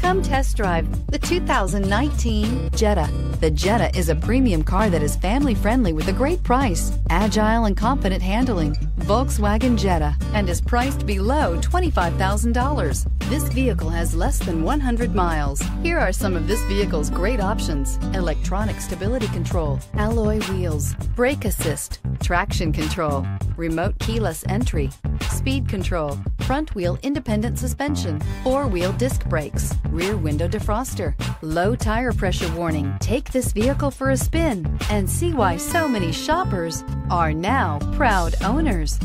Come test drive the 2019 Jetta. The Jetta is a premium car that is family-friendly with a great price, agile and confident handling. Volkswagen Jetta, and is priced below $25,000. This vehicle has less than 100 miles. Here are some of this vehicle's great options: electronic stability control, alloy wheels, brake assist, traction control, remote keyless entry, speed control, front wheel independent suspension, four-wheel disc brakes, rear window defroster, low tire pressure warning. Take this vehicle for a spin and see why so many shoppers are now proud owners.